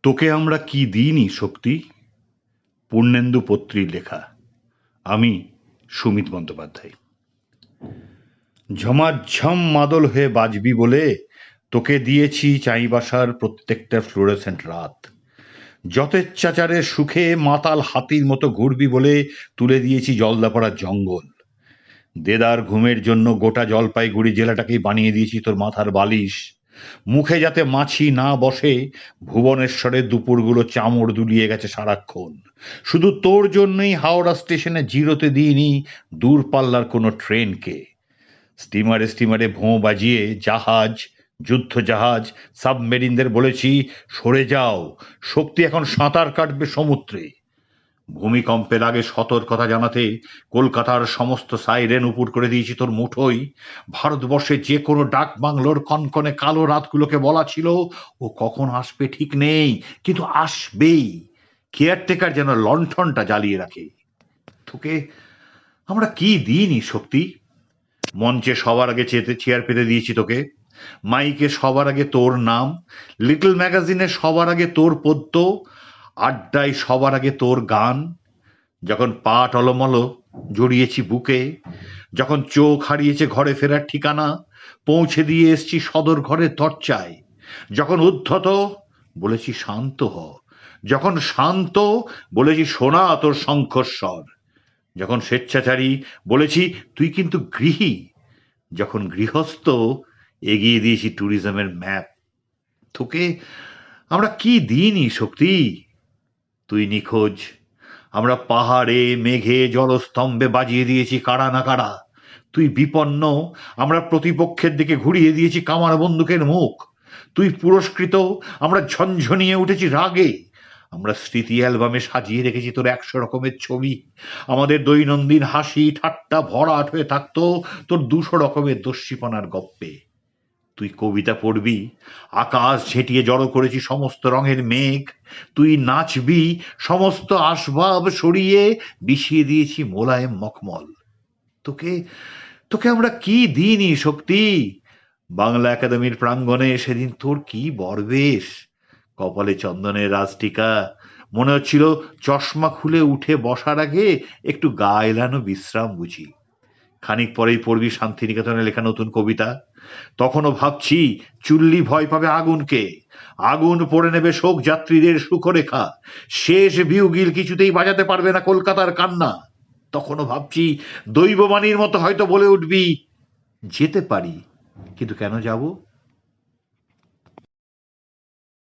তোকে আমরা কি দিইনি শক্তি। পূর্ণেন্দু পত্রীর লেখা। আমি সুমিত বন্দ্যোপাধ্যায়। ঝমাঝম মাদল হয়ে বাজবি বলে তোকে দিয়েছি চাইবাসার প্রত্যেকটা ফ্লোরেসেন্ট রাত। যথেচ্ছাচারের সুখে মাতাল হাতির মতো ঘুরবি বলে তুলে দিয়েছি জলদাপাড়ার জঙ্গল। দেদার ঘুমের জন্য গোটা জলপাইগুড়ি জেলাটাকেই বানিয়ে দিয়েছি তোর মাথার বালিশ। মুখে যাতে মাছি না বসে ভুবনেশ্বরের দুপুরগুলো চামড় দুলিয়ে গেছে সারাক্ষণ। শুধু তোর জন্যই হাওড়া স্টেশনে জিরোতে দিইনি দূরপাল্লার কোনো ট্রেনকে। স্টিমারে স্টিমারে ভোঁ বাজিয়ে জাহাজ, যুদ্ধ জাহাজ, সাবমেরিনদের বলেছি সরে যাও, শক্তি এখন সাঁতার কাটবে সমুদ্রে। ভূমিকম্পের আগে সতর্কতা জানাতে কলকাতার সমস্ত সাইরেন উপুর করে দিয়েছি তোর মুঠোই। ভারতবর্ষে যে কোনো ডাক বাংলোর কনকনে কালো রাতগুলোকে বলা ছিল ও কখন আসবে ঠিক নেই, কিন্তু আসবেই। কেয়ারটেকার যেন লণ্ঠনটা জ্বালিয়ে রাখে। তোকে আমরা কি দিইনি শক্তি। মঞ্চে সবার আগে চেয়ার পেতে দিয়েছি তোকে, মাইকে সবার আগে তোর নাম, লিটল ম্যাগাজিনে সবার আগে তোর পদ্য, আড্ডায় সবার আগে তোর গান। যখন পা টলমল জড়িয়েছি বুকে, যখন চোখ হারিয়েছে ঘরে ফেরার ঠিকানা, পৌঁছে দিয়ে এসছি সদর ঘরের দরজায়। যখন উদ্ধত বলেছি শান্ত হ, যখন শান্ত বলেছি শোনা তোর শঙ্খস্বর, যখন স্বেচ্ছাচারী বলেছি তুই কিন্তু গৃহী, যখন গৃহস্থ এগিয়ে দিয়েছি ট্যুরিজমের ম্যাপ। তোকে আমরা কি দিইনি শক্তি। তুই নিখোঁজ, আমরা পাহাড়ে মেঘে জলস্তম্ভে বাজিয়ে দিয়েছি কারা না কারা। তুই বিপন্ন, আমরা প্রতিপক্ষের দিকে ঘুরিয়ে দিয়েছি কামান বন্দুকের মুখ। তুই পুরস্কৃত, আমরা ঝনঝনিয়ে উঠেছি রাগে। আমরা স্মৃতি অ্যালবামে সাজিয়ে রেখেছি তোর 100 রকমের ছবি। আমাদের দৈনন্দিন হাসি ঠাট্টা ভরাট হয়ে থাকতো তোর 200 রকমের দস্যিপনার গপ্পে। তুই কবিতা পড়বি, আকাশ ঝেঁটিয়ে জড়ো করেছি সমস্ত রঙের মেঘ। তুই নাচবি, সমস্ত আসবাব সরিয়ে বিষিয়ে দিয়েছি মোলায়েম মখমল। তোকে তোকে আমরা কি দিইনি শক্তি। বাংলা একাডেমির প্রাঙ্গণে সেদিন তোর কি বরবেশ, কপালে চন্দনের রাজটিকা। মনে হচ্ছিল চশমা খুলে উঠে বসার আগে একটু গা এলানো বিশ্রাম বুঝি। খানিক পরেই পড়বি শান্তিনিকেতনে লেখা নতুন কবিতা। তখনও ভাবছি চুল্লি ভয় পাবে আগুনকে, আগুন পড়ে নেবে শোক যাত্রীদের সুখরেখা, শেষ বিউগিল কিছুতেই বাজাতে পারবে না কলকাতার কান্না। তখনও ভাবছি দৈববাণীর মতো হয়তো বলে উঠবি যেতে পারি, কিন্তু কেন যাব।